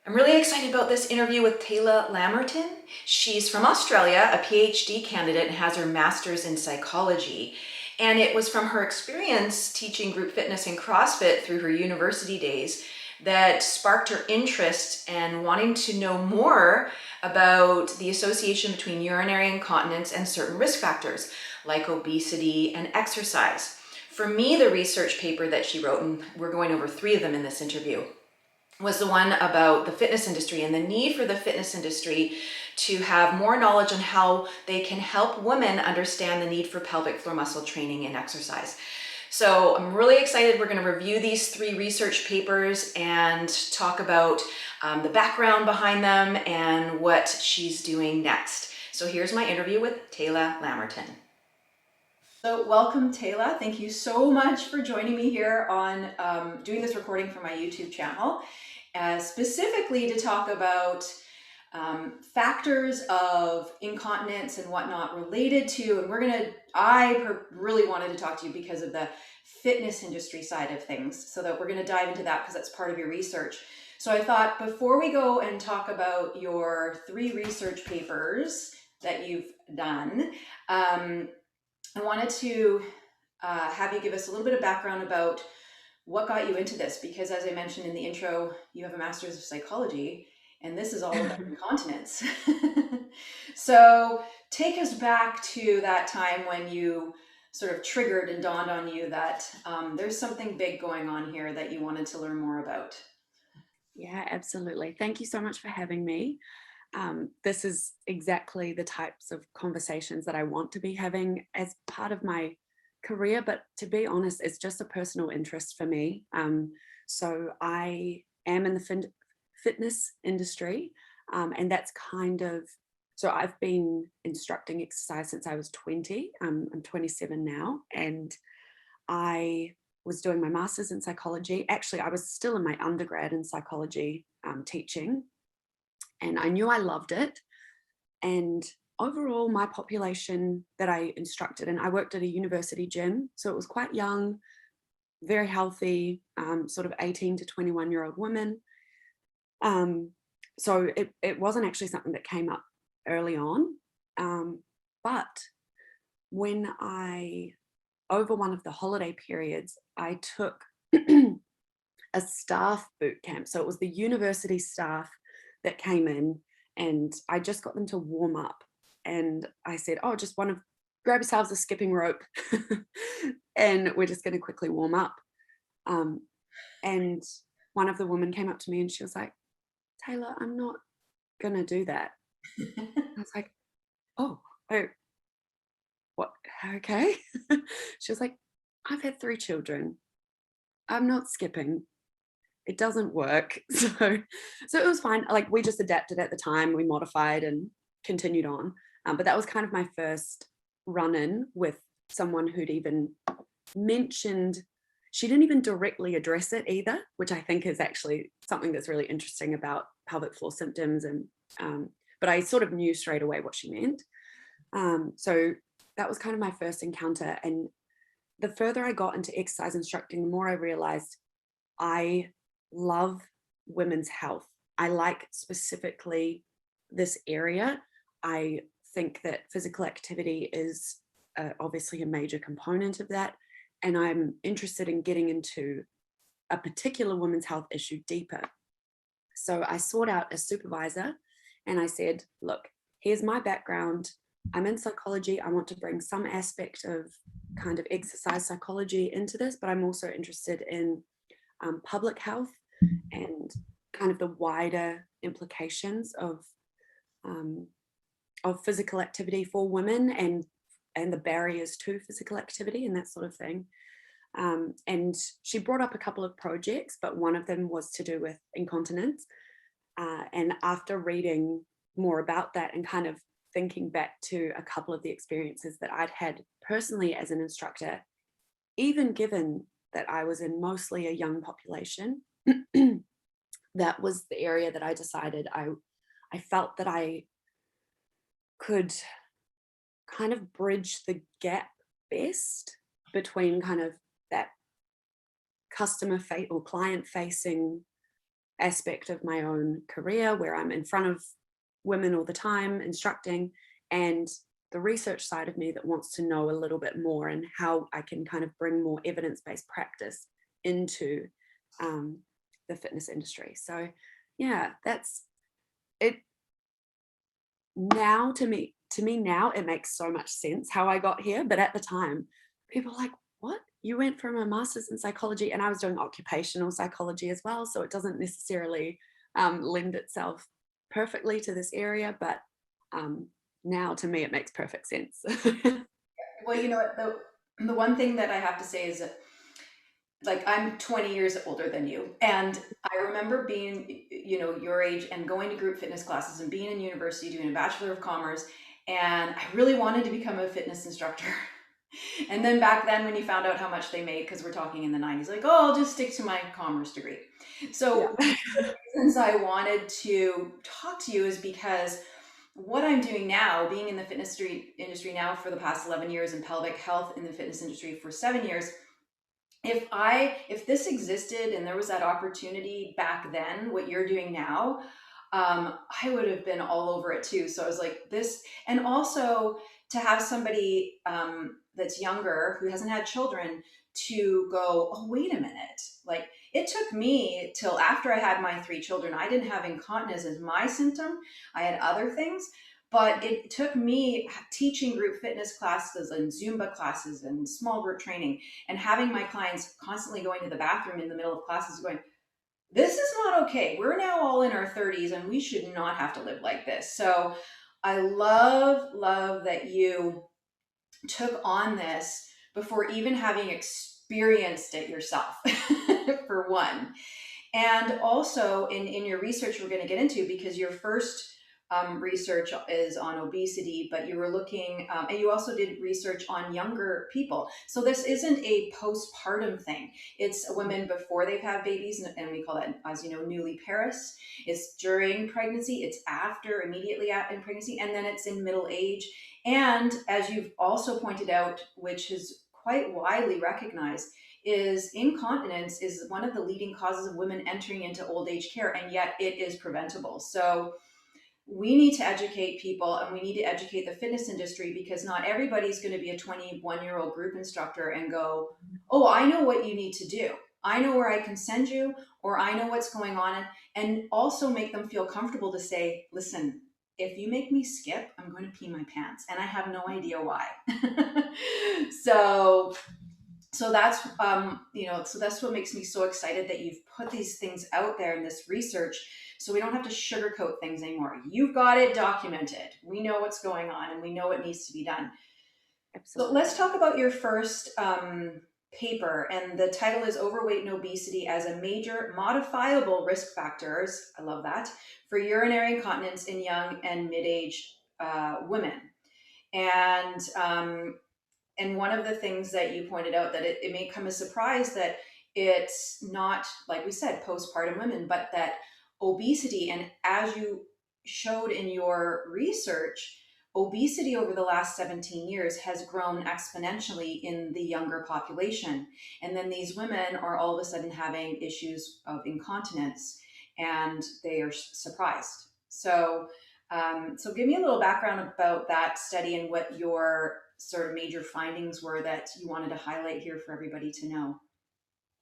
I'm really excited about this interview with Tayla Lamerton. She's from Australia, a PhD candidate, and has her master's in psychology. And it was from her experience teaching group fitness and CrossFit through her university days that sparked her interest and wanting to know more about the association between urinary incontinence and certain risk factors like obesity and exercise. For me, the research paper that she wrote, and we're going over 3 of them in this interview, was the one about the fitness industry and the need for the fitness industry to have more knowledge on how they can help women understand the need for pelvic floor muscle training and exercise. So I'm really excited. We're going to review these 3 research papers and talk about the background behind them and what she's doing next. So here's my interview with Tayla Lamerton. So welcome, Tayla. Thank you so much for joining me here on doing this recording for my YouTube channel, specifically to talk about factors of incontinence and whatnot related to, and I really wanted to talk to you because of the fitness industry side of things, so that we're going to dive into that because that's part of your research. So I thought before we go and talk about your 3 research papers that you've done, I wanted to have you give us a little bit of background about what got you into this, because as I mentioned in the intro, you have a master's of psychology, and this is all about incontinence. So take us back to that time when you sort of triggered and dawned on you that there's something big going on here that you wanted to learn more about. Yeah, absolutely. Thank you so much for having me. This is exactly the types of conversations that I want to be having as part of my career, but to be honest, it's just a personal interest for me. So I am in the fitness industry, and that's so I've been instructing exercise since I was 20. I'm 27 now, and I was doing my master's in psychology. Actually, I was still in my undergrad in psychology teaching, and I knew I loved it. And overall, my population that I instructed, and I worked at a university gym, so it was quite young, very healthy, sort of 18 to 21-year-old women. So it wasn't actually something that came up early on. But when over one of the holiday periods, I took a staff boot camp. So it was the university staff that came in, and I just got them to warm up. And I said, oh, grab yourselves a skipping rope and we're just going to quickly warm up. And one of the women came up to me and she was like, Tayla, I'm not going to do that. I was like, oh, what? Okay. She was like, I've had 3 children. I'm not skipping. It doesn't work. So it was fine. Like, we just adapted at the time, we modified and continued on. But that was kind of my first run-in with someone who'd even mentioned, she didn't even directly address it either, which I think is actually something that's really interesting about pelvic floor symptoms. And but I sort of knew straight away what she meant. So that was kind of my first encounter. And the further I got into exercise instructing, the more I realized I love women's health. I like specifically this area. I think that physical activity is obviously a major component of that. And I'm interested in getting into a particular women's health issue deeper. So I sought out a supervisor and I said, look, here's my background. I'm in psychology. I want to bring some aspect of kind of exercise psychology into this, but I'm also interested in public health and kind of the wider implications of physical activity for women and the barriers to physical activity and that sort of thing. And she brought up a couple of projects, but one of them was to do with incontinence. And after reading more about that and kind of thinking back to a couple of the experiences that I'd had personally as an instructor, even given that I was in mostly a young population, that was the area that I decided I felt that I could kind of bridge the gap best between kind of that customer or client facing aspect of my own career where I'm in front of women all the time instructing, and the research side of me that wants to know a little bit more and how I can kind of bring more evidence-based practice into the fitness industry. So yeah, that's it. Now to me now it makes so much sense how I got here, but at the time people are like, what, you went from a master's in psychology? And I was doing occupational psychology as well, so it doesn't necessarily lend itself perfectly to this area, but now to me it makes perfect sense. Well, you know what, the one thing that I have to say is that, like, I'm 20 years older than you, and I remember being, you know, your age and going to group fitness classes and being in university doing a Bachelor of Commerce, and I really wanted to become a fitness instructor. And then back then, when you found out how much they made, because we're talking in the 90s, like, oh, I'll just stick to my commerce degree. Yeah. So reasons I wanted to talk to you is because what I'm doing now, being in the fitness industry now for the past 11 years and pelvic health in the fitness industry for 7 years, if this existed and there was that opportunity back then, what you're doing now, I would have been all over it too. So I was like this, and also to have somebody that's younger who hasn't had children to go, oh, wait a minute. Like, it took me till after I had my 3 children. I didn't have incontinence as my symptom. I had other things, but it took me teaching group fitness classes and Zumba classes and small group training and having my clients constantly going to the bathroom in the middle of classes going, this is not okay. We're now all in our 30s and we should not have to live like this. So I love that you took on this before even having experienced it yourself, for one. And also in your research, we're going to get into, because your first research is on obesity, but you were looking, and you also did research on younger people. So this isn't a postpartum thing. It's women before they've had babies, and we call that, as you know, nulliparous. It's during pregnancy, it's after, immediately in pregnancy, and then it's in middle age. And as you've also pointed out, which is quite widely recognized, is incontinence is one of the leading causes of women entering into old age care, and yet it is preventable. So we need to educate people, and we need to educate the fitness industry, because not everybody's going to be a 21-year-old group instructor and go, oh, I know what you need to do. I know where I can send you, or I know what's going on. And also make them feel comfortable to say, listen, if you make me skip, I'm going to pee my pants and I have no idea why. So that's so that's what makes me so excited, that you've put these things out there in this research, so we don't have to sugarcoat things anymore. You've got it documented. We know what's going on and we know what needs to be done. So Absolutely. let's talk about your first paper, and the title is Overweight and Obesity as a Major Modifiable Risk Factors, I love that, for urinary incontinence in young and mid-age women. And one of the things that you pointed out, that it may come as a surprise that it's not, like we said, postpartum women, but that obesity, and as you showed in your research, obesity over the last 17 years has grown exponentially in the younger population. And then these women are all of a sudden having issues of incontinence, and they are surprised. So give me a little background about that study and what your sort of major findings were that you wanted to highlight here for everybody to know.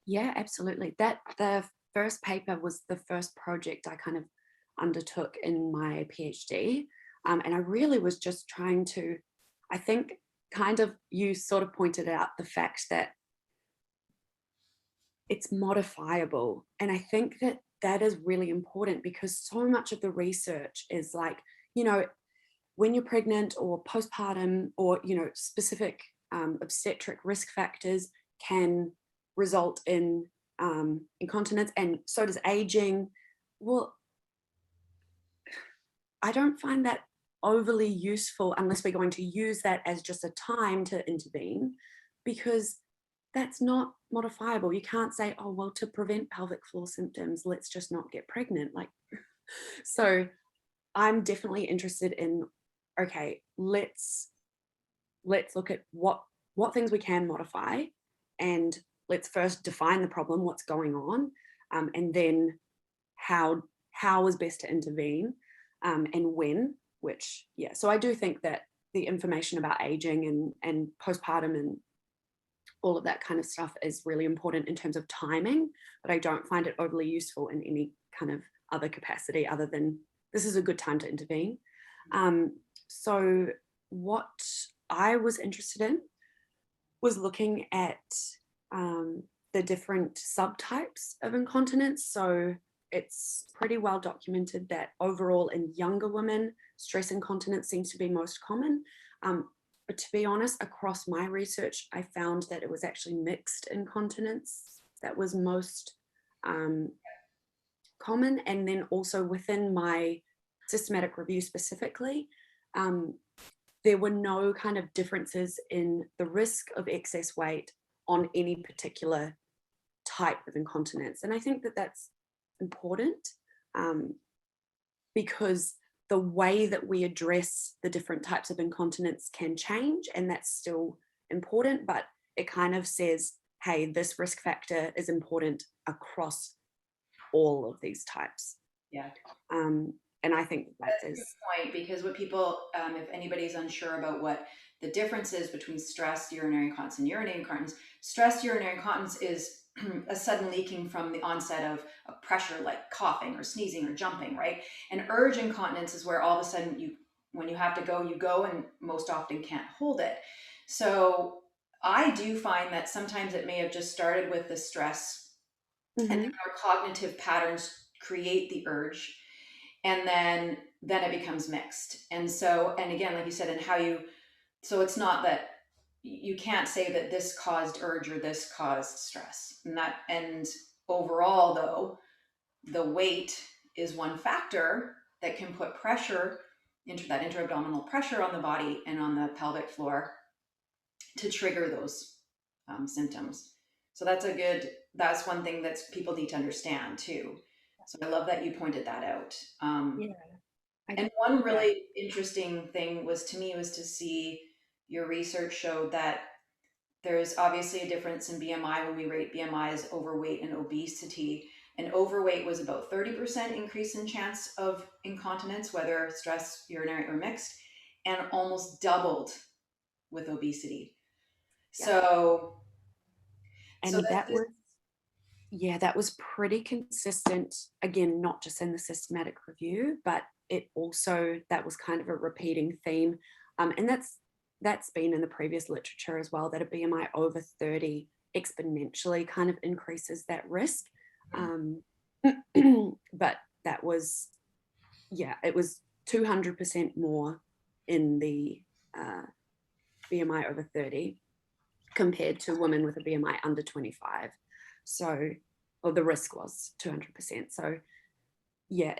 Yeah, absolutely. That the first paper was the first project I kind of undertook in my PhD. And I really was just trying to, I think, kind of, you sort of pointed out the fact that it's modifiable. And I think that that is really important, because so much of the research is like, you know, when you're pregnant or postpartum, or, you know, specific obstetric risk factors can result in incontinence, and so does aging. Well, I don't find that overly useful unless we're going to use that as just a time to intervene, because that's not modifiable. You can't say, oh, well, to prevent pelvic floor symptoms, let's just not get pregnant. Like, so I'm definitely interested in, okay, let's look at what things we can modify, and let's first define the problem, what's going on, and then how is best to intervene, and when. Which, yeah, so I do think that the information about aging and postpartum and all of that kind of stuff is really important in terms of timing, but I don't find it overly useful in any kind of other capacity other than this is a good time to intervene. So what I was interested in was looking at the different subtypes of incontinence. So it's pretty well documented that overall in younger women, stress incontinence seems to be most common. But to be honest, across my research, I found that it was actually mixed incontinence that was most common. And then also within my systematic review specifically, there were no kind of differences in the risk of excess weight on any particular type of incontinence. And I think that that's important, because the way that we address the different types of incontinence can change, and that's still important, but it kind of says, hey, this risk factor is important across all of these types. Yeah. And I think That's a good point, because what people, if anybody's unsure about what the difference is between stress urinary incontinence and urinary incontinence, stress urinary incontinence is a sudden leaking from the onset of a pressure like coughing or sneezing or jumping, right? And urge incontinence is where all of a sudden when you have to go, you go, and most often can't hold it. So I do find that sometimes it may have just started with the stress, and then our cognitive patterns create the urge, and then it becomes mixed. And so, and again, like you said, and how you, so it's not that you can't say that this caused urge or this caused stress. And overall though, the weight is one factor that can put pressure into that intra-abdominal pressure on the body and on the pelvic floor to trigger those symptoms. So that's one thing that people need to understand too. So I love that you pointed that out. Yeah. And one really interesting thing was to see your research showed that there's obviously a difference in BMI when we rate BMI as overweight and obesity. And overweight was about 30% increase in chance of incontinence, whether stress, urinary, or mixed, and almost doubled with obesity. Yeah. So, And that was pretty consistent. Again, not just in the systematic review, but that was kind of a repeating theme. And that's been in the previous literature as well, that a BMI over 30 exponentially kind of increases that risk. But that was, it was 200% more in the BMI over 30 compared to women with a BMI under 25. So, or the risk was 200%. So, yeah,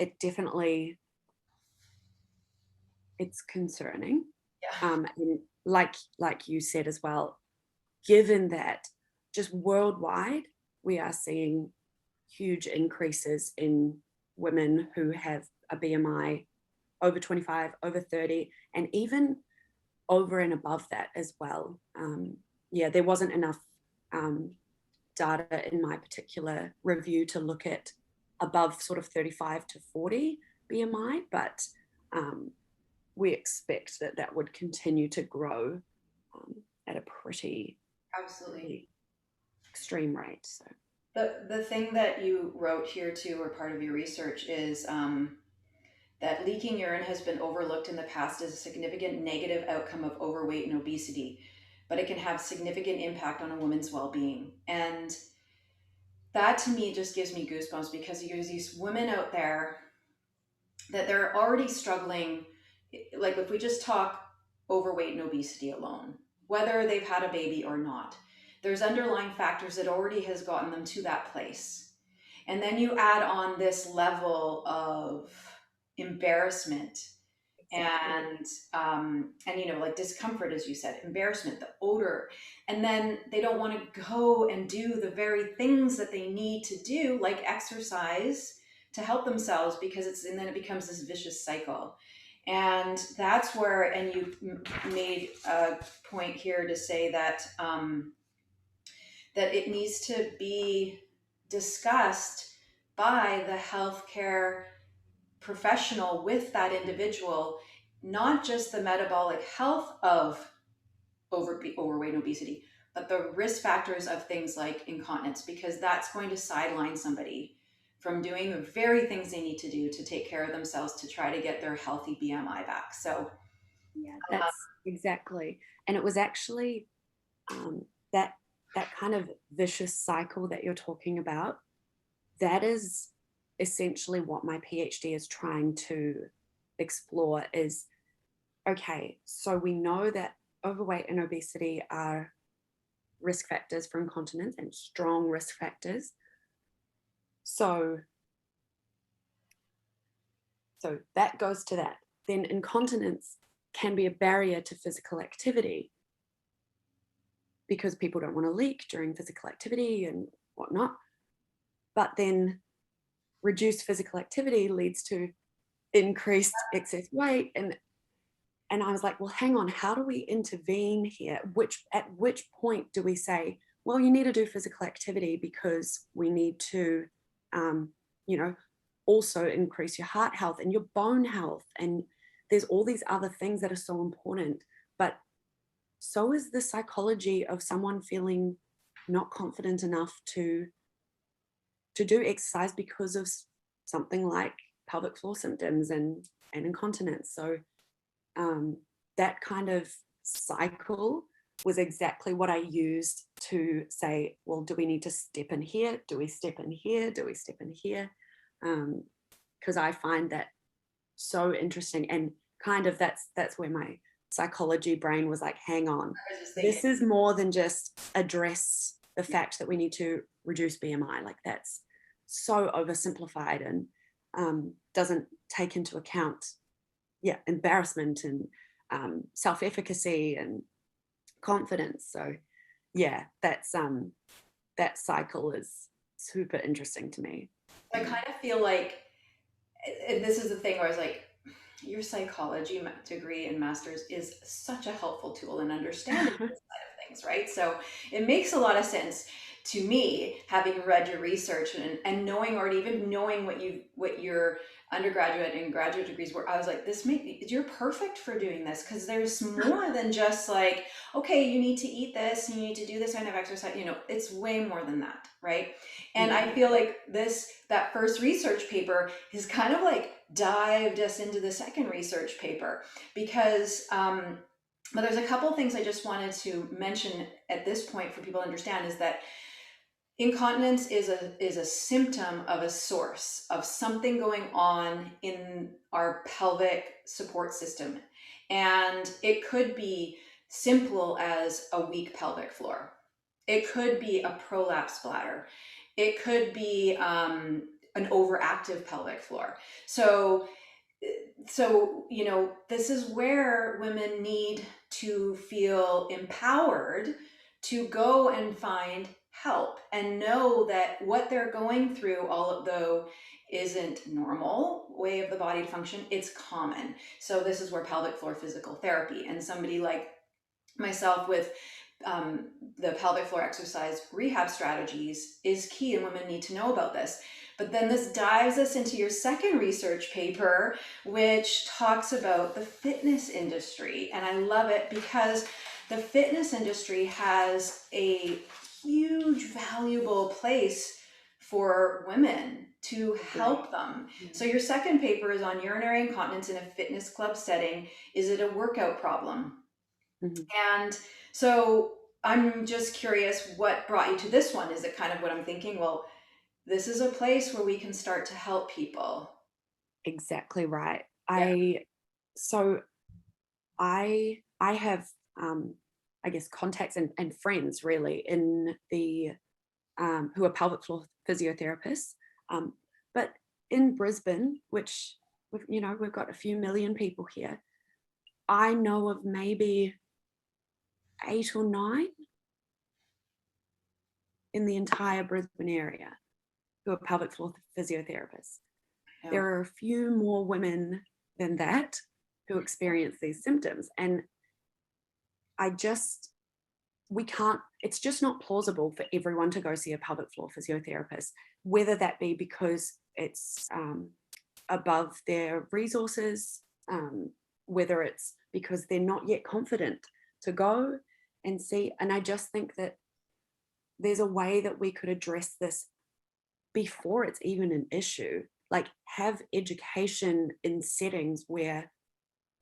it's concerning. yeah. And like you said as well, given that just worldwide, we are seeing huge increases in women who have a BMI over 25, over 30, and even over and above that as well. There wasn't enough data in my particular review to look at above sort of 35 to 40 BMI, but we expect that would continue to grow at a pretty Absolutely extreme rate. So the thing that you wrote here too, or part of your research, is that leaking urine has been overlooked in the past as a significant negative outcome of overweight and obesity, but it can have significant impact on a woman's well-being. And that to me just gives me goosebumps, because there's these women out there that they're already struggling. Like if we just talk overweight and obesity alone, whether they've had a baby or not, there's underlying factors that already has gotten them to that place. And then you add on this level of embarrassment and like discomfort, as you said, embarrassment, the odor, and then they don't want to go and do the very things that they need to do, like exercise, to help themselves, and then it becomes this vicious cycle. And that's where, and you made a point here to say that that it needs to be discussed by the healthcare professional with that individual, not just the metabolic health of overweight and obesity, but the risk factors of things like incontinence, because that's going to sideline somebody from doing the very things they need to do to take care of themselves to try to get their healthy BMI back. So, Yeah, that's exactly. And it was actually that kind of vicious cycle that you're talking about. That is essentially what my PhD is trying to explore is, okay, so we know that overweight and obesity are risk factors for incontinence and strong risk factors. So that goes to that. Then incontinence can be a barrier to physical activity because people don't want to leak during physical activity and whatnot. But then reduced physical activity leads to increased excess weight. And I was like, well, hang on, how do we intervene here? At which point do we say, well, you need to do physical activity because we need to, you know, also increase your heart health and your bone health. And there's all these other things that are so important. But so is the psychology of someone feeling not confident enough to do exercise because of something like pelvic floor symptoms and incontinence. So that kind of cycle was exactly what I used to say, well, do we need to step in here? Do we step in here? Do we step in here? Because I find that so interesting, and kind of that's where my psychology brain was like, hang on, this is more than just address the fact that we need to reduce BMI. Like that's so oversimplified and doesn't take into account embarrassment and self-efficacy and confidence. So yeah, that cycle is super interesting to me. I kind of feel like, and this is the thing where I was like, your psychology degree and master's is such a helpful tool in understanding this side of things, right? So it makes a lot of sense to me, having read your research and knowing, or even knowing what your undergraduate and graduate degrees were. I was like, you're perfect for doing this, because there's more than just like, okay, you need to eat this, you need to do this kind of exercise. It's way more than that, right? And I feel like that first research paper is kind of like dived us into the second research paper, because but there's a couple of things I just wanted to mention at this point for people to understand, is that incontinence is a symptom of a source of something going on in our pelvic support system. And it could be simple as a weak pelvic floor. It could be a prolapsed bladder. It could be an overactive pelvic floor. So this is where women need to feel empowered to go and find help and know that what they're going through, although isn't normal way of the body to function, it's common. So this is where pelvic floor physical therapy and somebody like myself with the pelvic floor exercise rehab strategies is key, and women need to know about this. But then this dives us into your second research paper, which talks about the fitness industry. And I love it because the fitness industry has a huge, valuable place for women to help them. So your second paper is on urinary incontinence in a fitness club setting. Is it a workout problem? And so I'm just curious, what brought you to this one? Is it kind of what I'm thinking? Well, this is a place where we can start to help people. Exactly right. Yeah. I have I guess contacts and friends really in the who are pelvic floor physiotherapists, but in Brisbane, which we've got a few million people here, I know of maybe 8 or 9 in the entire Brisbane area who are pelvic floor physiotherapists. Yeah. There are a few more women than that who experience these symptoms. And I just, we can't, it's just not plausible for everyone to go see a pelvic floor physiotherapist, whether that be because it's above their resources, whether it's because they're not yet confident to go and see. And I just think that there's a way that we could address this before it's even an issue, like have education in settings where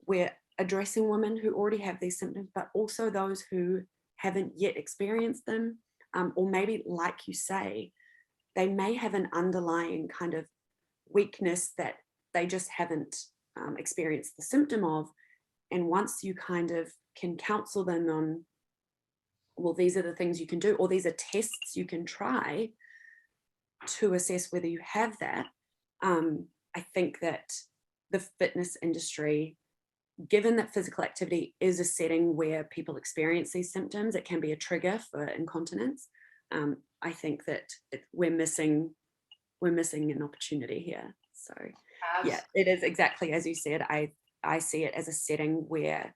we're addressing women who already have these symptoms, but also those who haven't yet experienced them, or maybe, like you say, they may have an underlying kind of weakness that they just haven't experienced the symptom of. And once you kind of can counsel them on, well, these are the things you can do, or these are tests you can try to assess whether you have that, I think that the fitness industry, given that physical activity is a setting where people experience these symptoms, it can be a trigger for incontinence. I think that we're missing an opportunity here. So yeah, it is exactly as you said. I see it as a setting where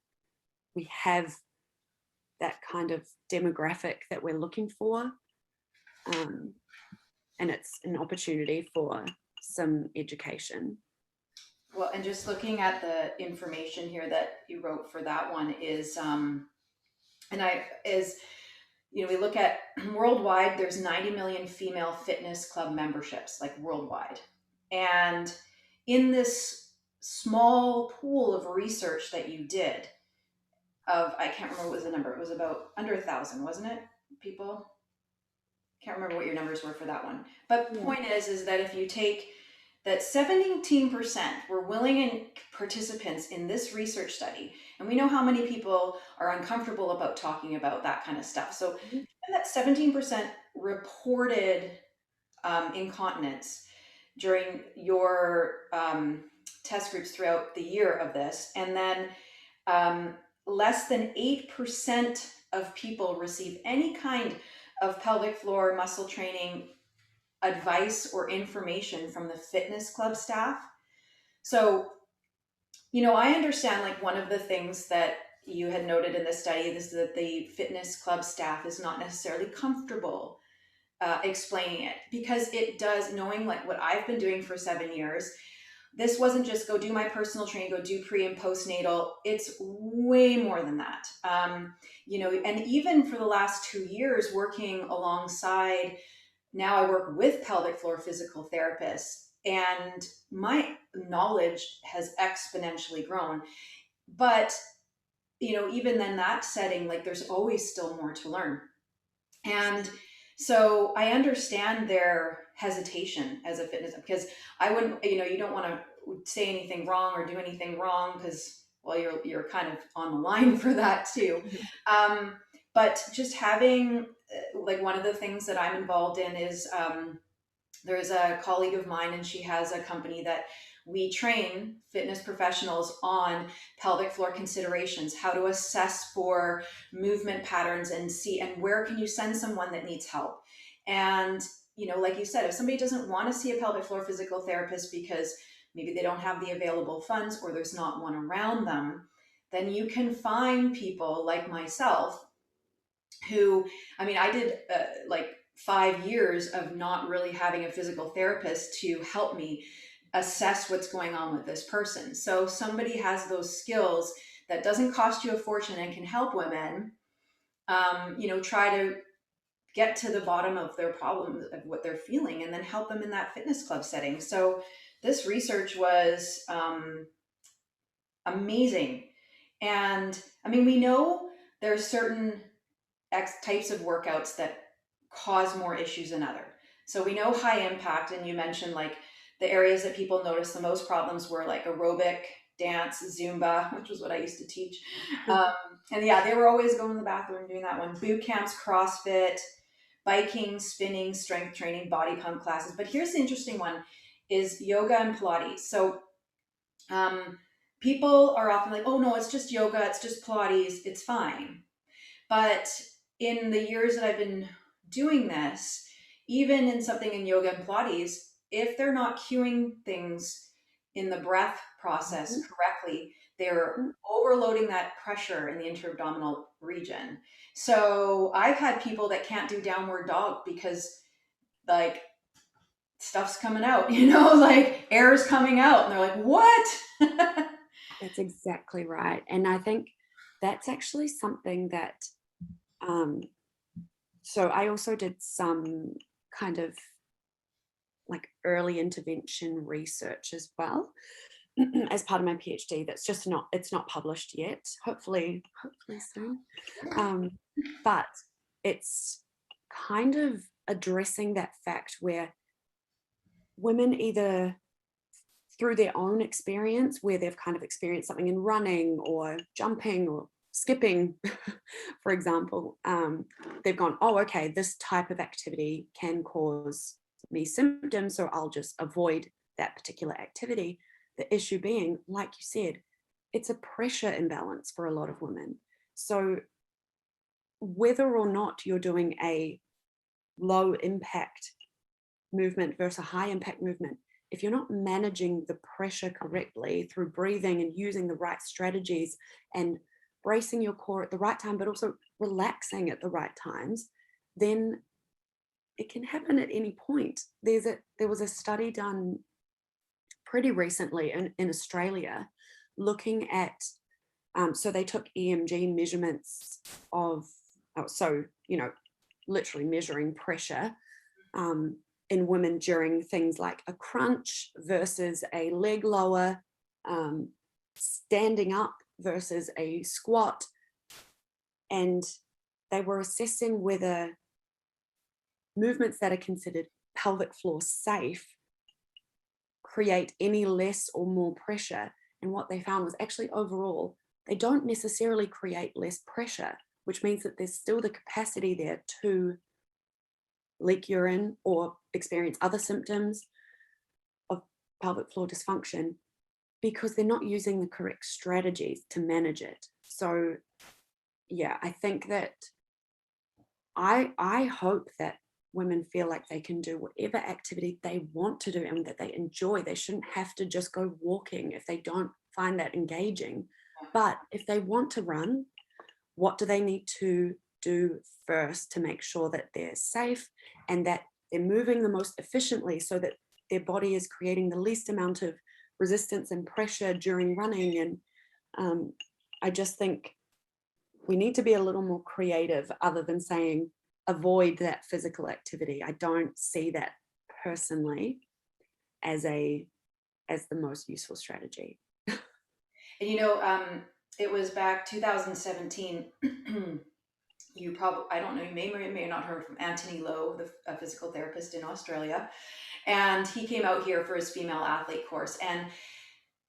we have that kind of demographic that we're looking for, and it's an opportunity for some education. Well, and just looking at the information here that you wrote for that one is, we look at worldwide, there's 90 million female fitness club memberships, like worldwide. And in this small pool of research that you did, I can't remember what was the number, it was about under 1,000, wasn't it? People? Can't remember what your numbers were for that one. But the point is that if you take that 17% were willing participants in this research study, and we know how many people are uncomfortable about talking about that kind of stuff. So that 17% reported incontinence during your test groups throughout the year of this, and then less than 8% of people receive any kind of pelvic floor muscle training advice or information from the fitness club staff. So, I understand, like, one of the things that you had noted in this study is that the fitness club staff is not necessarily comfortable explaining it, because it does, knowing like what I've been doing for 7 years, this wasn't just go do my personal training, go do pre and postnatal. It's way more than that. And even for the last 2 years working alongside, now I work with pelvic floor physical therapists, and my knowledge has exponentially grown. But, even in that setting, like, there's always still more to learn. And so I understand their hesitation as a fitness, because I wouldn't, you don't want to say anything wrong or do anything wrong, because, well, you're kind of on the line for that too. But just having, like, one of the things that I'm involved in is, there's a colleague of mine, and she has a company that we train fitness professionals on pelvic floor considerations, how to assess for movement patterns and see, and where can you send someone that needs help. And, like you said, if somebody doesn't want to see a pelvic floor physical therapist because maybe they don't have the available funds or there's not one around them, then you can find people like myself who, I did like 5 years of not really having a physical therapist to help me assess what's going on with this person. So somebody has those skills that doesn't cost you a fortune and can help women, try to get to the bottom of their problems, of what they're feeling, and then help them in that fitness club setting. So this research was amazing. And we know there's certain X types of workouts that cause more issues than other. So we know high impact, and you mentioned like the areas that people noticed the most problems were like aerobic, dance, Zumba, which was what I used to teach. And yeah, they were always going to the bathroom doing that one. Boot camps, CrossFit, biking, spinning, strength training, body pump classes. But here's the interesting one, is yoga and Pilates. So people are often like, oh no, it's just yoga, it's just Pilates, it's fine. But in the years that I've been doing this, even in something in yoga and Pilates, if they're not cueing things in the breath process correctly, they're Mm. overloading that pressure in the intra-abdominal region. So I've had people that can't do downward dog because like stuff's coming out, like air's coming out, and they're like, what? That's exactly right. And I think that's actually something that, um, so I also did some kind of like early intervention research as well as part of my PhD. That's just not, it's not published yet. Hopefully soon. Um, but it's kind of addressing that fact where women either through their own experience, where they've kind of experienced something in running or jumping or skipping, for example, they've gone, oh, okay, this type of activity can cause me symptoms, so I'll just avoid that particular activity. The issue being, like you said, it's a pressure imbalance for a lot of women. So whether or not you're doing a low impact movement versus a high impact movement, if you're not managing the pressure correctly through breathing and using the right strategies and bracing your core at the right time, but also relaxing at the right times, then it can happen at any point. There was a study done pretty recently in Australia looking at, so they took EMG measurements of, literally measuring pressure in women during things like a crunch versus a leg lower, standing up versus a squat. And they were assessing whether movements that are considered pelvic floor safe create any less or more pressure. And what they found was actually overall, they don't necessarily create less pressure, which means that there's still the capacity there to leak urine or experience other symptoms of pelvic floor dysfunction because they're not using the correct strategies to manage it. So yeah, I think that I hope that women feel like they can do whatever activity they want to do and that they enjoy. They shouldn't have to just go walking if they don't find that engaging. But if they want to run, what do they need to do first to make sure that they're safe and that they're moving the most efficiently so that their body is creating the least amount of resistance and pressure during running? And I just think we need to be a little more creative other than saying avoid that physical activity. I don't see that personally as the most useful strategy. And it was back 2017. You probably, I don't know, you may or may not heard from Anthony Lowe, a physical therapist in Australia. And he came out here for his female athlete course. And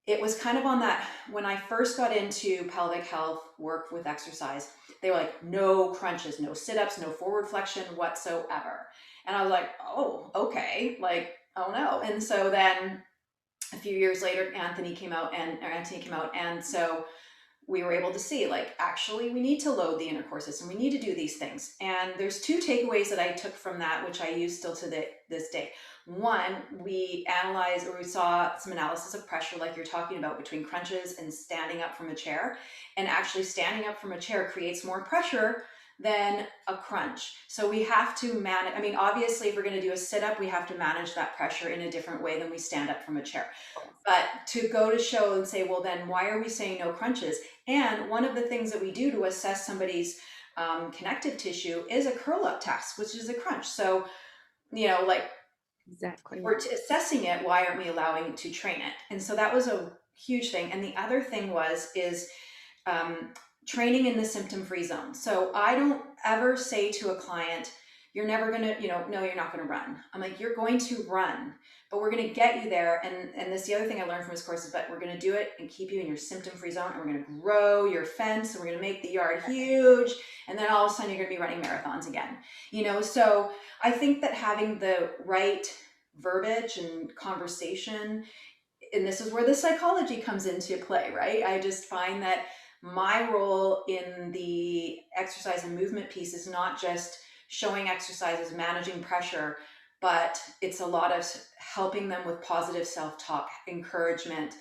it was kind of on that, when I first got into pelvic health work with exercise, they were like, no crunches, no sit-ups, no forward flexion whatsoever. And I was like, oh, okay, like, oh no. And so then a few years later, Anthony came out, and so we were able to see, like, actually we need to load the intercore system, we need to do these things. And there's two takeaways that I took from that, which I use still to this day. One, we analyzed, or we saw some analysis of pressure, like you're talking about, between crunches and standing up from a chair. And actually standing up from a chair creates more pressure than a crunch. So we have to manage, I mean, obviously if we're going to do a sit up, we have to manage that pressure in a different way than we stand up from a chair. But to go to show and say, well, then why are we saying no crunches? And one of the things that we do to assess somebody's connective tissue is a curl up test, which is a crunch. So, like, Exactly. if we're assessing it, why aren't we allowing to train it? And so that was a huge thing. And the other thing is training in the symptom-free zone. So I don't ever say to a client, you're never going to, no, you're not going to run. I'm like, you're going to run, but we're going to get you there. And this, the other thing I learned from his course is that we're going to do it and keep you in your symptom-free zone. And we're going to grow your fence, and we're going to make the yard huge. And then all of a sudden you're going to be running marathons again, So I think that having the right verbiage and conversation, and this is where the psychology comes into play, right? I just find that my role in the exercise and movement piece is not just showing exercises, managing pressure, but it's a lot of helping them with positive self-talk, encouragement,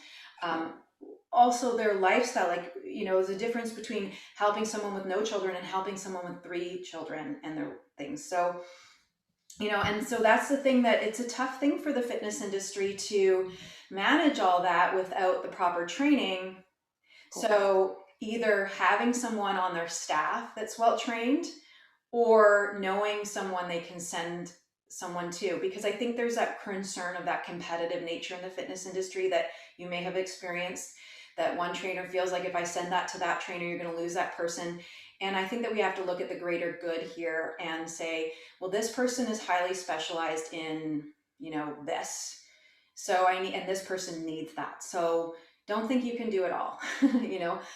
also their lifestyle. Like, there's a difference between helping someone with no children and helping someone with 3 children and their things. So, and so that's the thing, that it's a tough thing for the fitness industry to manage all that without the proper training. So either having someone on their staff that's well trained, or knowing someone they can send someone to, because I think there's that concern of that competitive nature in the fitness industry that you may have experienced, that one trainer feels like if I send that to that trainer, you're going to lose that person. And I think that we have to look at the greater good here and say, well, this person is highly specialized in, this. So and this person needs that. So don't think you can do it all.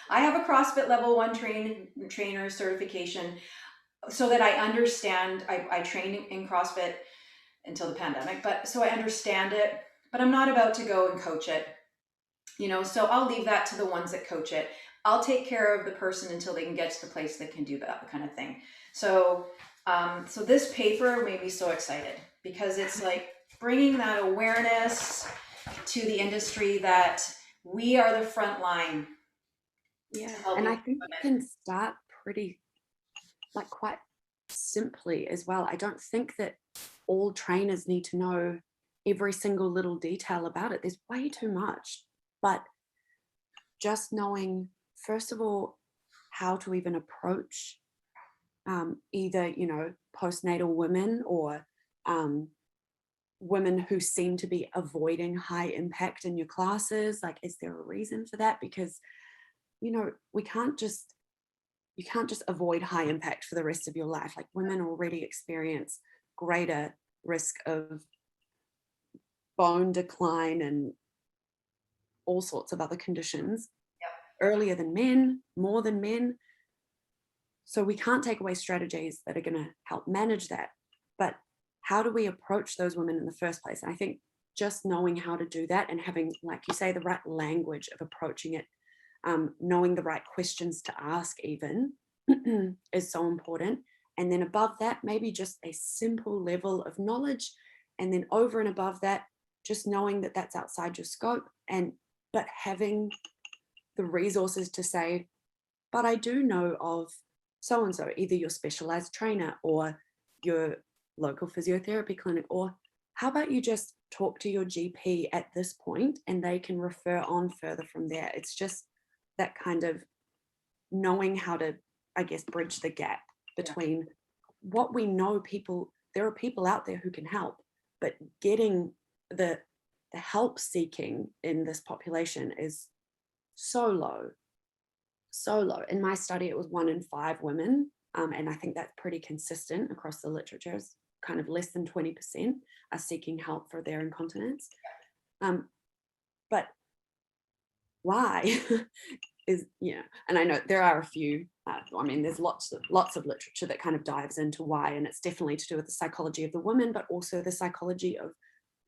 I have a CrossFit level 1 trainer certification, so that I understand. I trained in CrossFit until the pandemic, but so I understand it, but I'm not about to go and coach it, so I'll leave that to the ones that coach it. I'll take care of the person until they can get to the place that can do that kind of thing. So, so this paper made me so excited, because it's like bringing that awareness to the industry that we are the front line. Yeah, and I think it can start pretty, like, quite simply as well. I don't think that all trainers need to know every single little detail about it. There's way too much. But just knowing, first of all, how to even approach either, postnatal women, or women who seem to be avoiding high impact in your classes. Like, is there a reason for that? Because, you can't just avoid high impact for the rest of your life. Like, women already experience greater risk of bone decline and all sorts of other conditions earlier than men, more than men. So we can't take away strategies that are going to help manage that. But how do we approach those women in the first place? And I think just knowing how to do that, and having, like you say, the right language of approaching it, knowing the right questions to ask even is so important. And then above that, maybe just a simple level of knowledge. And then over and above that, just knowing that that's outside your scope, but having the resources to say, but I do know of so-and-so, either your specialized trainer or your local physiotherapy clinic, or how about you just talk to your GP at this point and they can refer on further from there. It's just that kind of knowing how to, I guess, bridge the gap between what we know. There are people out there who can help, but getting the help seeking in this population is so low. In my study, it was 1 in 5 women, and I think that's pretty consistent across the literature. It's kind of less than 20% are seeking help for their incontinence. But why is, and I know there are a few, there's lots of literature that kind of dives into why, and it's definitely to do with the psychology of the women, but also the psychology of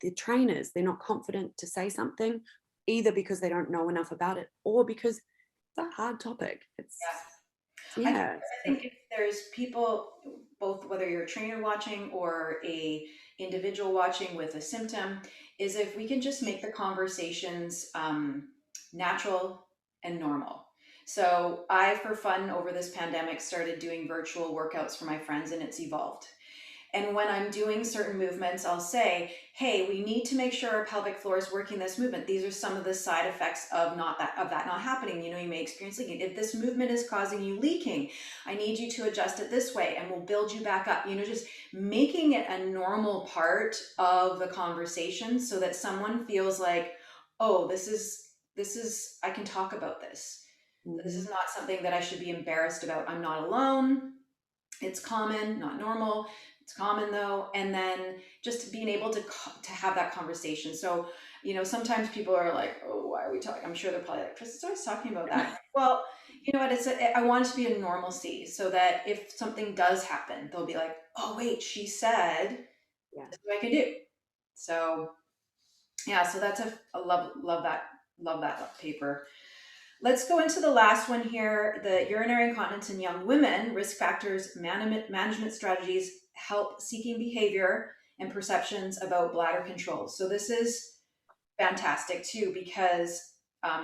the trainers. They're not confident to say something, either because they don't know enough about it, or because it's a hard topic. I think if there's people, both whether you're a trainer watching or a individual watching with a symptom, is if we can just make the conversations natural and normal. So I, for fun, over this pandemic, started doing virtual workouts for my friends, and it's evolved. And when I'm doing certain movements, I'll say, hey, we need to make sure our pelvic floor is working this movement. These are some of the side effects of that not happening. You may experience leaking. If this movement is causing you leaking, I need you to adjust it this way, and we'll build you back up. Just making it a normal part of the conversation, so that someone feels like, oh, this is I can talk about this. Mm-hmm. This is not something that I should be embarrassed about. I'm not alone. It's common, not normal. It's common though. And then just being able to have that conversation. So, sometimes people are like, oh, why are we talking? I'm sure they're probably like, Chris is always talking about that. Well, you know what? I want it to be a normalcy, so that if something does happen, they'll be like, oh, wait, she said, this is what I can do. So yeah, so that's a love that paper. Let's go into the last one here, the urinary incontinence in young women, risk factors, management strategies, help seeking behavior, and perceptions about bladder control. So this is fantastic too, because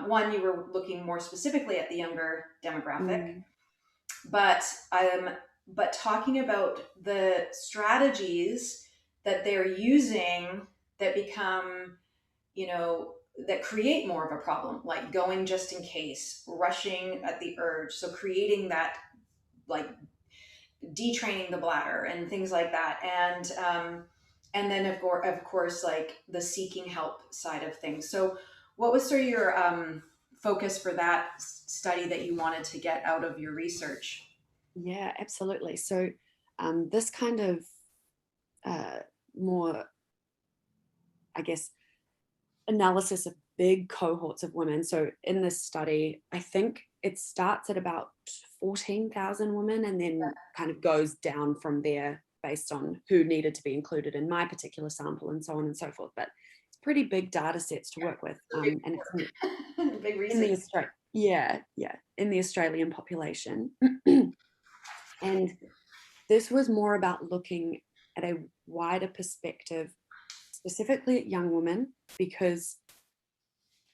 one, you were looking more specifically at the younger demographic, Mm. but but talking about the strategies that they're using that become, you know, that create more of a problem, like going just in case, rushing at the urge. So creating that, like detraining the bladder and things like that. And then of course, like the seeking help side of things. So what was sort of your focus for that study that you wanted to get out of your research? Yeah, absolutely. So this kind of uh, more, I guess, analysis of big cohorts of women. So in this study, I think it starts at about 14,000 women and then kind of goes down from there based on who needed to be included in my particular sample and so on and so forth. But it's pretty big data sets to work with. And it's Big in the research. in the Australian population. And this was more about looking at a wider perspective, specifically at young women, because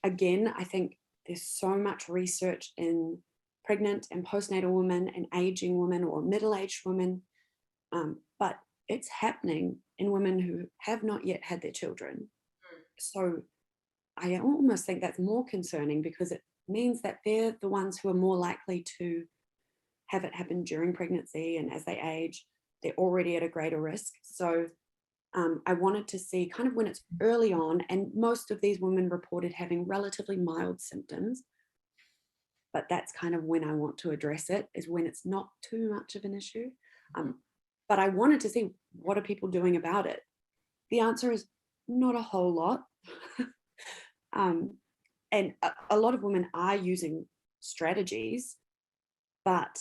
again, I think there's so much research in pregnant and postnatal women and aging women or middle-aged women, but it's happening in women who have not yet had their children. So I almost think that's more concerning because it means that they're the ones who are more likely to have it happen during pregnancy, and as they age, they're already at a greater risk. So I wanted to see kind of when it's early on, and most of these women reported having relatively mild symptoms, but that's kind of when I want to address it, is when it's not too much of an issue. But I wanted to see, what are people doing about it? The answer is not a whole lot. um, and a lot of women are using strategies, but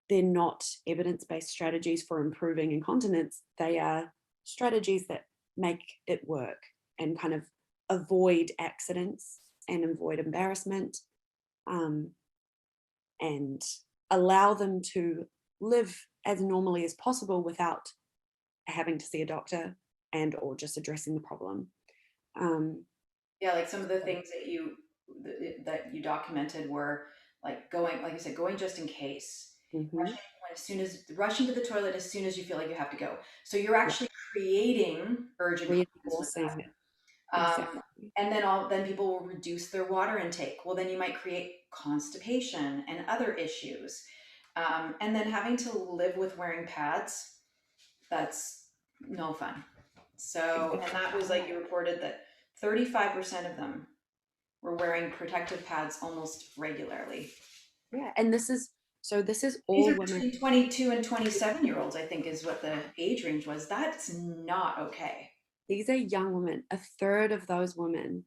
they're not evidence-based strategies for improving incontinence. They are strategies that make it work and kind of avoid accidents and avoid embarrassment, um, and allow them to live as normally as possible without having to see a doctor and or just addressing the problem. Um, Yeah, like some of the things that you documented were like going, like I said, going just in case, mhm, rushing rushing to the toilet as soon as you feel like you have to go. So you're yeah, actually creating urgent incontinence with reinforcing it. that. Exactly. And then people will reduce their water intake. Well, then you might create constipation and other issues. And then having to live with wearing pads, that's no fun. So, and that was like you reported that 35% of them were wearing protective pads almost regularly. Yeah, and this is These all are women. between 22 and 27-year-olds, I think is what the age range was. That's not okay. These are young women. A third of those women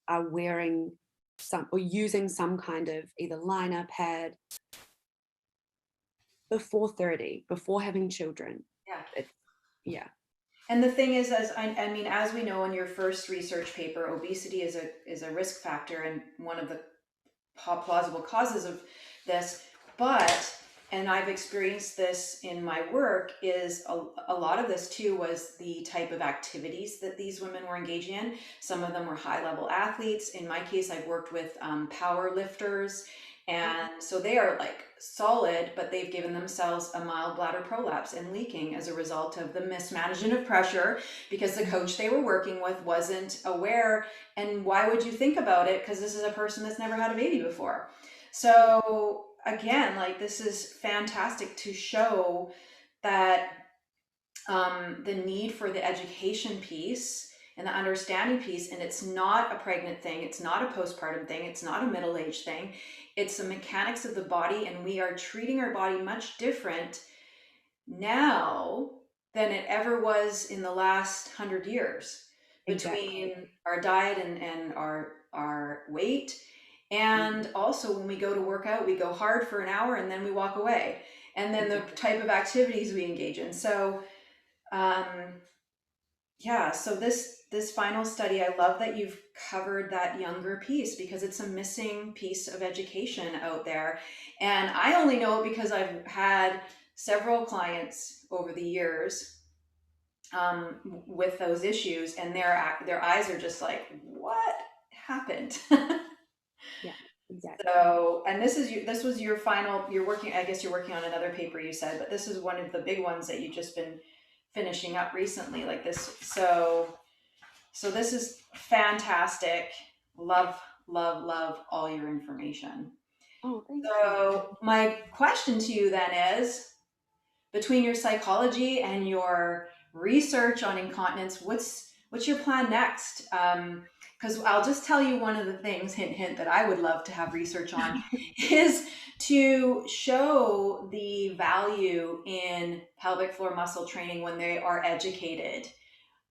are wearing some or using some kind of either liner pad before 30, before having children. Yeah. It's, yeah, And the thing is, I mean, as we know in your first research paper, obesity is a risk factor and one of the plausible causes of this. But, and I've experienced this in my work, is a lot of this too was the type of activities that these women were engaging in. Some of them were high level athletes. In my case, I've worked with power lifters. And so they are like solid, but they've given themselves a mild bladder prolapse and leaking as a result of the mismanagement of pressure because the coach they were working with wasn't aware. And why would you think about it? Because this is a person that's never had a baby before. So again, like this is fantastic to show that the need for the education piece and the understanding piece, and it's not a pregnant thing, it's not a postpartum thing, it's not a middle-aged thing, it's the mechanics of the body, and we are treating our body much different now than it ever was in the last 100 years exactly. between our diet and our weight. Mhm. And also when we go to work out, we go hard for an hour and then we walk away. And then the type of activities we engage in. So um, yeah, so this final study, I love that you've covered that younger piece because it's a missing piece of education out there. And I only know it because I've had several clients over the years with those issues, and their eyes are just like, what happened? So, and this was your final, you're working, I guess you're working on another paper you said, but this is one of the big ones that you've just been finishing up recently, like this. So this is fantastic. Love, love, love all your information. Oh, thank you. So my question to you then is, between your psychology and your research on incontinence, what's your plan next? Because I'll just tell you one of the things, hint, hint, that I would love to have research on is to show the value in pelvic floor muscle training when they are educated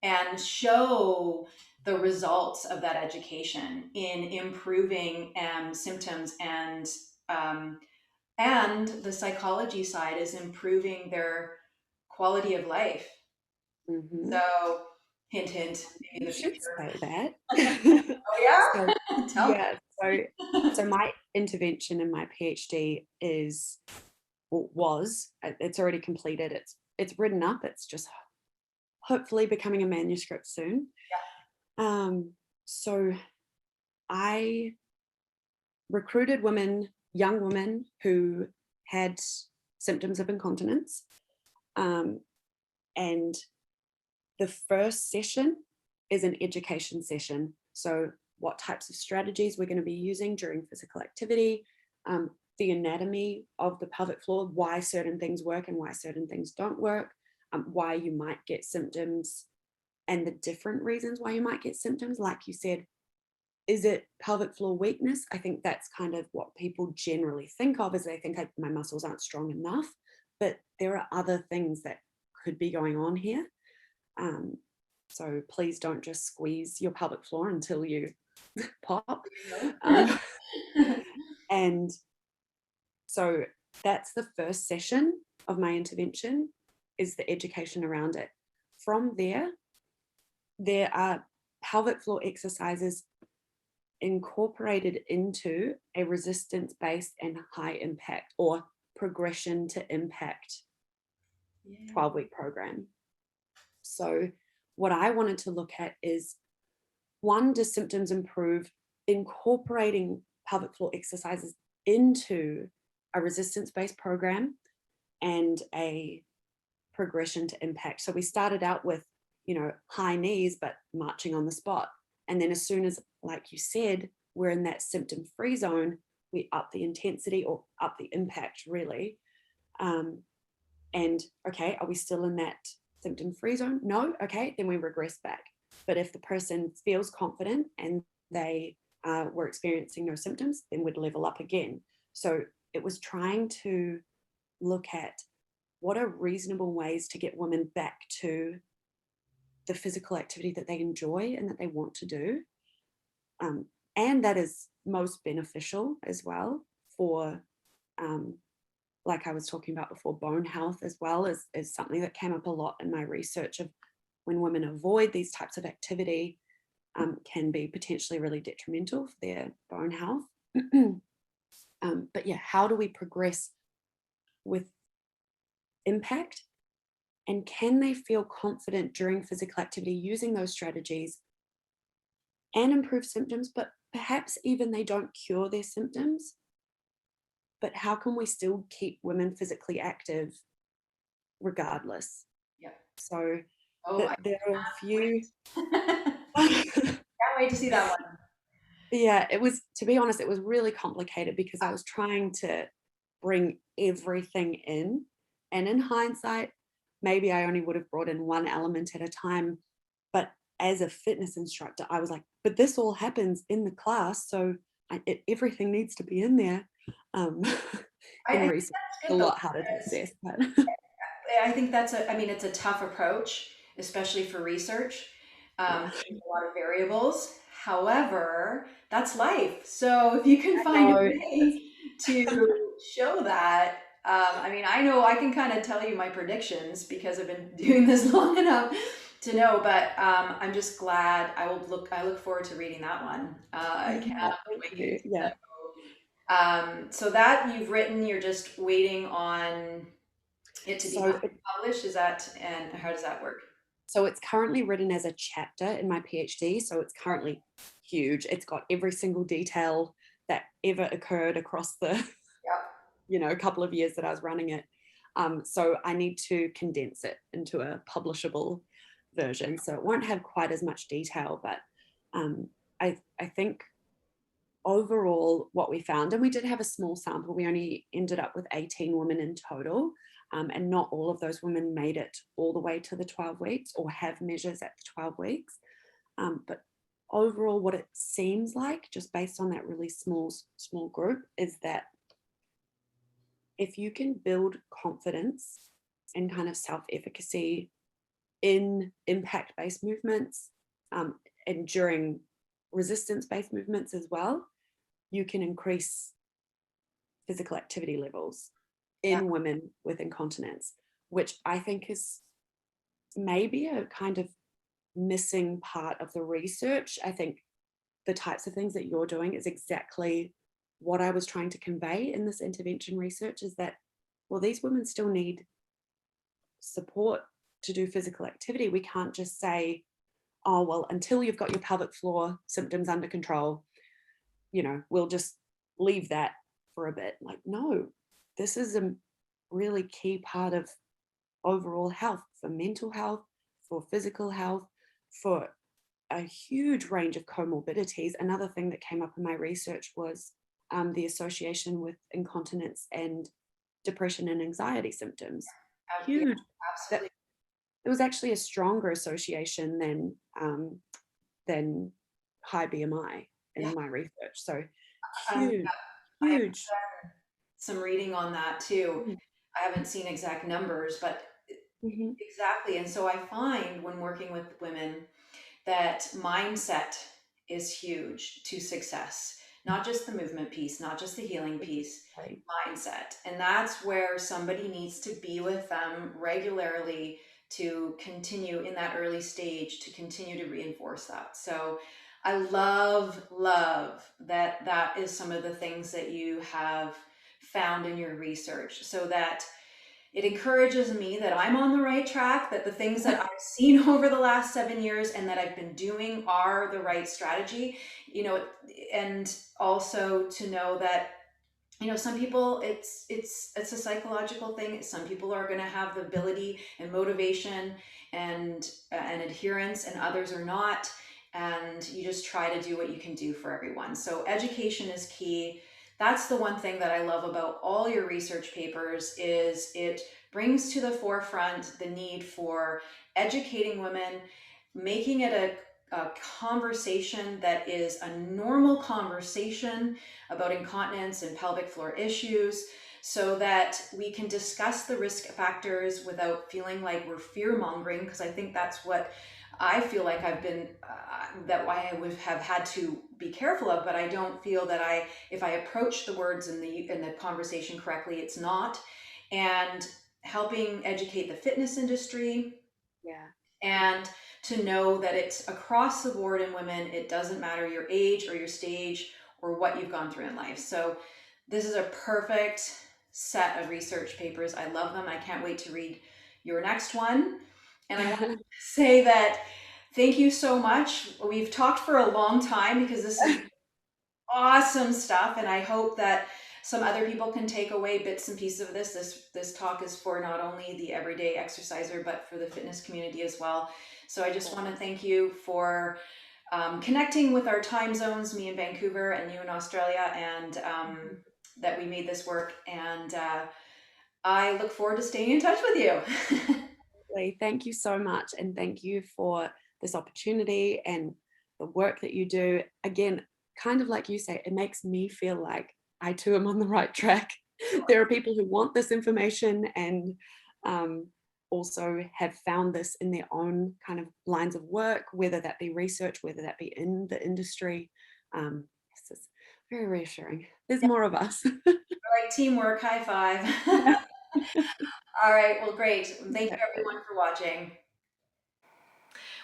and show the results of that education in improving symptoms um, and the psychology side is improving their quality of life. Hmm. So, hint, hint, maybe in You the should future. say that. So Oh, yeah? Tell yeah, so my intervention in my PhD is, or was, it's already completed. It's written up. It's just hopefully becoming a manuscript soon. Um, so I recruited women, young women who had symptoms of incontinence. Um, and the first session is an education session. So, what types of strategies we're going to be using during physical activity, the anatomy of the pelvic floor, why certain things work and why certain things don't work, why you might get symptoms and the different reasons why you might get symptoms. Like you said, is it pelvic floor weakness? I think that's kind of what people generally think of, is they think my muscles aren't strong enough, but there are other things that could be going on here. So please don't just squeeze your pelvic floor until you pop. And so that's the first session of my intervention, is the education around it. From there are pelvic floor exercises incorporated into a resistance-based and high impact or progression to impact 12-week program. So what I wanted to look at is, one, do symptoms improve incorporating pelvic floor exercises into a resistance-based program and a progression to impact. So we started out with, high knees, but marching on the spot. And then as soon as, like you said, we're in that symptom-free zone, we up the intensity or up the impact, really. And okay, are we still in that symptom-free zone? No? Okay, then we regress back. But if the person feels confident and they were experiencing no symptoms, then we'd level up again. So it was trying to look at what are reasonable ways to get women back to the physical activity that they enjoy and that they want to do. And that is most beneficial as well for, like I was talking about before, bone health as well is something that came up a lot in my research of when women avoid these types of activity, can be potentially really detrimental for their bone health. But yeah, how do we progress with impact? And can they feel confident during physical activity using those strategies and improve symptoms, but perhaps even they don't cure their symptoms? But how can we still keep women physically active regardless? Yeah. So Oh, I there are a few. can't wait to see that one. Yeah, it was, to be honest, it was really complicated because I was trying to bring everything in. And in hindsight, maybe I only would have brought in one element at a time. But as a fitness instructor, I was like, but this all happens in the class. So everything needs to be in there. I In think research, that's a good though, lot harder to because assess. But I think I mean, it's a tough approach, especially for research. yeah, There's a lot of variables. However, that's life. So if you can I find a know. way to show that, I mean, I know I can kind of tell you my predictions because I've been doing this long enough to know, but I'm just glad I look forward to reading that one. I Yeah, cannot thank wait. you. Yeah. So that you've written, you're just waiting on it to be So published, is that, and how does that work? So it's currently written as a chapter in my PhD. So it's currently huge. It's got every single detail that ever occurred across the a couple of years that I was running it. So I need to condense it into a publishable version, so it won't have quite as much detail, but I think overall what we found, and we did have a small sample, we only ended up with 18 women in total, and not all of those women made it all the way to the 12 weeks or have measures at the 12 weeks. But overall, what it seems like, just based on that really small group, is that if you can build confidence and kind of self-efficacy in impact-based movements, and during resistance-based movements as well, you can increase physical activity levels in women with incontinence, which I think is maybe a kind of missing part of the research. I think the types of things that you're doing is exactly what I was trying to convey in this intervention research, is that, well, these women still need support to do physical activity. We can't just say, oh, well, until you've got your pelvic floor symptoms under control, we'll just leave that for a bit. Like, no, this is a really key part of overall health, for mental health, for physical health, for a huge range of comorbidities. Another thing that came up in my research was the association with incontinence and depression and anxiety symptoms. Huge. Absolutely. It was actually a stronger association than high BMI in my research. So huge. I've done some reading on that too. I haven't seen exact numbers, but exactly. And so I find when working with women that mindset is huge to success. Not just the movement piece, not just the healing piece, mindset. And that's where somebody needs to be with them regularly to continue in that early stage, to continue to reinforce that. So I love that is some of the things that you have found in your research, so that it encourages me that I'm on the right track, that the things that I've seen over the last 7 years and that I've been doing are the right strategy, and also to know that, some people, it's a psychological thing. Some people are going to have the ability and motivation and adherence, and others are not. And you just try to do what you can do for everyone. So education is key. That's the one thing that I love about all your research papers, is it brings to the forefront the need for educating women, making it a conversation that is a normal conversation about incontinence and pelvic floor issues, so that we can discuss the risk factors without feeling like we're fear mongering. Because I think that's what I feel like I've been, that I would have had to be careful of, but I don't feel that if I approach the words in the conversation correctly, it's not. And helping educate the fitness industry. And to know that it's across the board in women. It doesn't matter your age or your stage or what you've gone through in life. So this is a perfect set of research papers. I love them. I can't wait to read your next one. And I want to say that thank you so much. We've talked for a long time because this is awesome stuff, and I hope that some other people can take away bits and pieces of this. This talk is for not only the everyday exerciser, but for the fitness community as well. So I just want to thank you for connecting with our time zones, me in Vancouver and you in Australia, and that we made this work. And I look forward to staying in touch with you. Thank you so much. And thank you for this opportunity and the work that you do. Again, kind of like you say, it makes me feel like I too am on the right track. There are people who want this information and also have found this in their own kind of lines of work, whether that be research, whether that be in the industry. This is very reassuring. There's more of us. All right, teamwork, high five. All right, well, great. Thank you everyone for watching.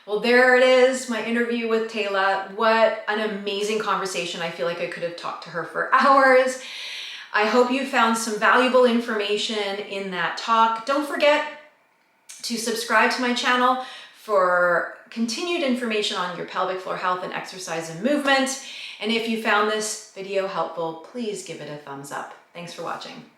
Well, there it is, my interview with Tayla. What an amazing conversation. I feel like I could have talked to her for hours. I hope you found some valuable information in that talk. Don't forget to subscribe to my channel for continued information on your pelvic floor health and exercise and movement. And if you found this video helpful, please give it a thumbs up. Thanks for watching.